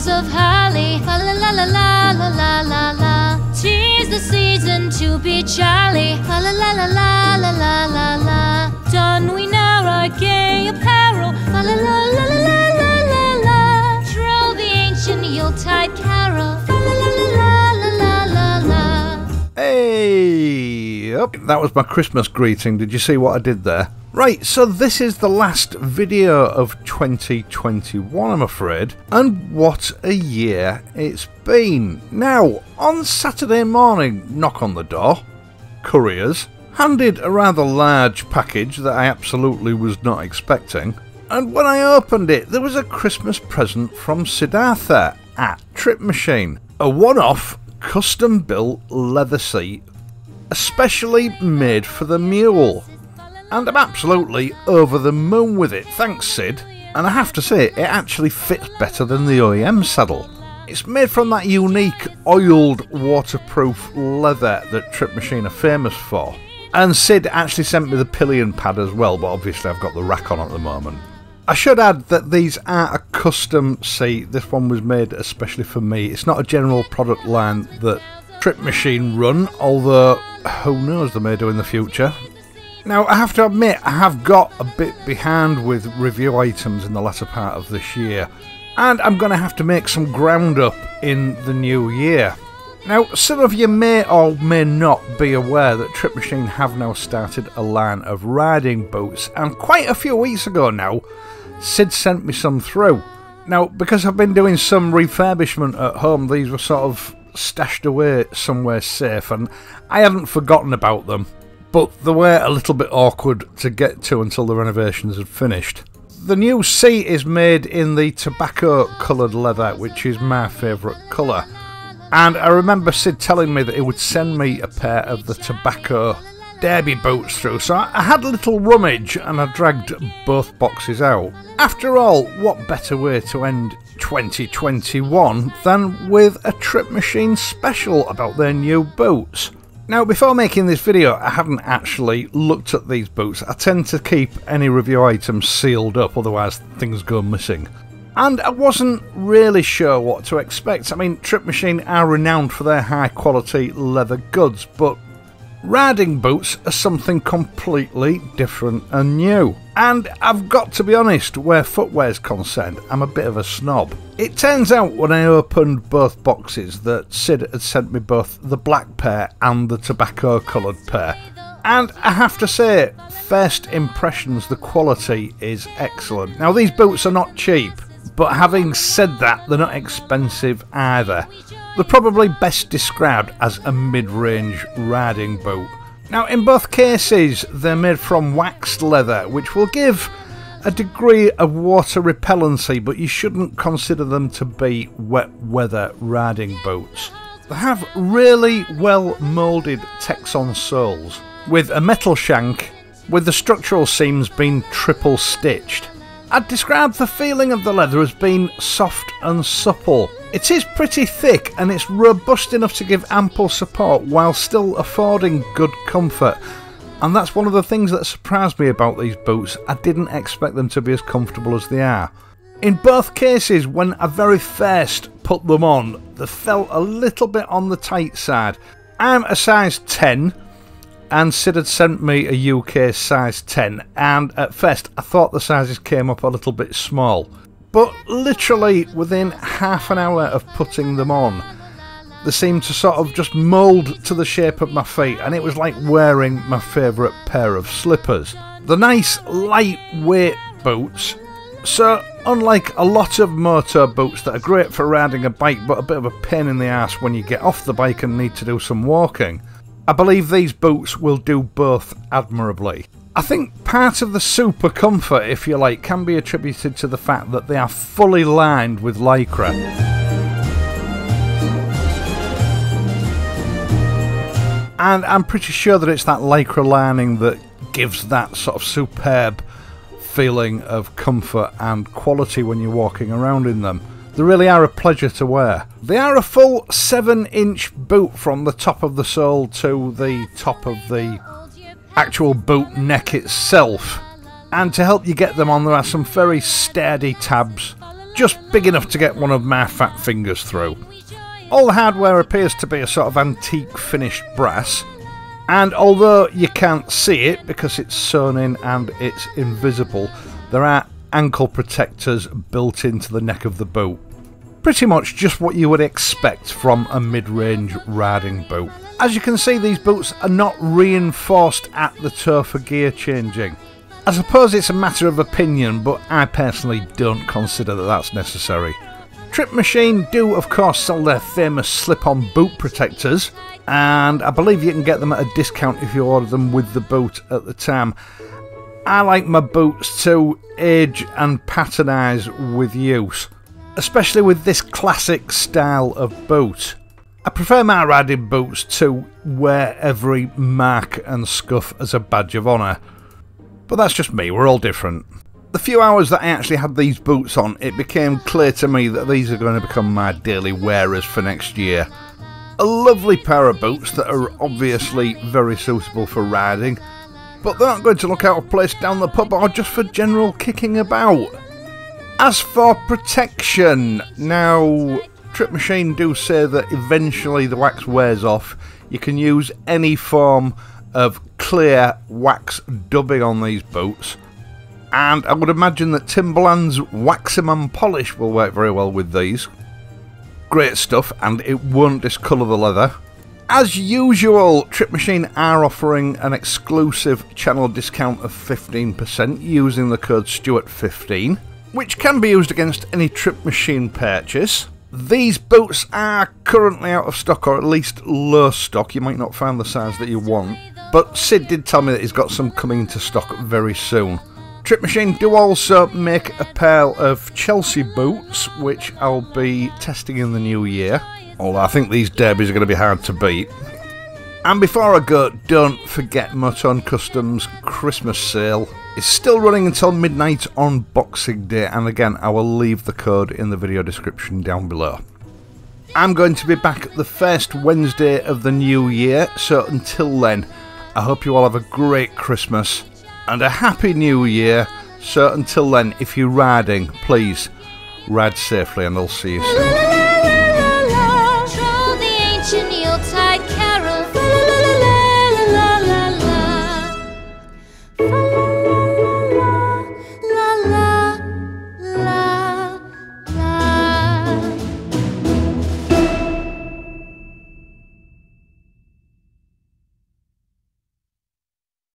boughs of holly. Fa la la la la la la la la. 'Tis the season to be jolly. Fa la la la la la la la la. Don we now our gay apparel. Fa la la la la la la la la. Troll the ancient Yuletide carol. Fa la la la la la la la. Hey, yep, that was my Christmas greeting. Did you see what I did there? Right, so this is the last video of 2021, I'm afraid, and what a year it's been. Now, on Saturday morning, knock on the door, couriers, handed a rather large package that I absolutely was not expecting, and when I opened it, there was a Christmas present from Siddhartha at Trip Machine, a one-off, custom-built leather seat, especially made for the mule. And I'm absolutely over the moon with it, thanks Sid. And I have to say, it actually fits better than the OEM saddle. It's made from that unique oiled waterproof leather that Trip Machine are famous for. And Sid actually sent me the pillion pad as well, but obviously I've got the rack on at the moment. I should add that these are a custom seat. This one was made especially for me. It's not a general product line that Trip Machine run, although who knows, they may do in the future. Now, I have to admit, I have got a bit behind with review items in the latter part of this year, and I'm going to have to make some ground up in the new year. Now, some of you may or may not be aware that Trip Machine have now started a line of riding boots, and quite a few weeks ago now, Sid sent me some through. Now, because I've been doing some refurbishment at home, these were sort of stashed away somewhere safe, and I hadn't forgotten about them. But they were a little bit awkward to get to until the renovations had finished. The new seat is made in the tobacco coloured leather, which is my favourite colour. And I remember Sid telling me that he would send me a pair of the tobacco derby boots through, so I had a little rummage and I dragged both boxes out. After all, what better way to end 2021 than with a Trip Machine special about their new boots? Now, before making this video, I haven't actually looked at these boots. I tend to keep any review items sealed up, otherwise things go missing. And I wasn't really sure what to expect. I mean, Trip Machine are renowned for their high quality leather goods, but riding boots are something completely different and new. And I've got to be honest, where footwear's concerned, I'm a bit of a snob. It turns out when I opened both boxes that Sid had sent me both the black pair and the tobacco coloured pair. And I have to say, first impressions, the quality is excellent. Now, these boots are not cheap, but having said that, they're not expensive either. They're probably best described as a mid-range riding boot. Now, in both cases, they're made from waxed leather, which will give a degree of water repellency, but you shouldn't consider them to be wet weather riding boots. They have really well moulded Texon soles, with a metal shank, with the structural seams being triple stitched. I'd describe the feeling of the leather as being soft and supple. It is pretty thick and it's robust enough to give ample support while still affording good comfort. And that's one of the things that surprised me about these boots. I didn't expect them to be as comfortable as they are. In both cases, when I very first put them on, they felt a little bit on the tight side. I'm a size 10. And Sid had sent me a UK size 10, and at first I thought the sizes came up a little bit small. But literally within half an hour of putting them on, they seemed to sort of just mould to the shape of my feet, and it was like wearing my favourite pair of slippers. The nice lightweight boots. So unlike a lot of motor boots that are great for riding a bike but a bit of a pain in the arse when you get off the bike and need to do some walking, I believe these boots will do both admirably. I think part of the super comfort, if you like, can be attributed to the fact that they are fully lined with Lycra. And I'm pretty sure that it's that Lycra lining that gives that sort of superb feeling of comfort and quality when you're walking around in them. They really are a pleasure to wear. They are a full 7-inch boot from the top of the sole to the top of the actual boot neck itself. And to help you get them on, there are some very sturdy tabs just big enough to get one of my fat fingers through. All the hardware appears to be a sort of antique finished brass, and although you can't see it because it's sewn in and it's invisible, there are ankle protectors built into the neck of the boot. Pretty much just what you would expect from a mid-range riding boot. As you can see, these boots are not reinforced at the toe for gear changing. I suppose it's a matter of opinion, but I personally don't consider that that's necessary. Trip Machine do of course sell their famous slip-on boot protectors, and I believe you can get them at a discount if you order them with the boot at the time. I like my boots to age and patternise with use, especially with this classic style of boot. I prefer my riding boots to wear every mark and scuff as a badge of honour, but that's just me, we're all different. The few hours that I actually had these boots on, it became clear to me that these are going to become my daily wearers for next year. A lovely pair of boots that are obviously very suitable for riding, but they're not going to look out of place down the pub or just for general kicking about. As for protection, now Trip Machine do say that eventually the wax wears off. You can use any form of clear wax dubbing on these boots, and I would imagine that Timberland's Waximum polish will work very well with these. Great stuff, and it won't discolour the leather. As usual, Trip Machine are offering an exclusive channel discount of 15% using the code Stuart15, which can be used against any Trip Machine purchase. These boots are currently out of stock, or at least low stock. You might not find the size that you want, but Sid did tell me that he's got some coming into stock very soon. Trip Machine do also make a pair of Chelsea boots, which I'll be testing in the new year, although I think these derbies are going to be hard to beat. And before I go, don't forget Motorn Customs Christmas sale is still running until midnight on Boxing Day, and again I will leave the code in the video description down below. I'm going to be back the first Wednesday of the new year, so until then I hope you all have a great Christmas and a happy new year. So until then, if you're riding, please ride safely, and I'll see you soon.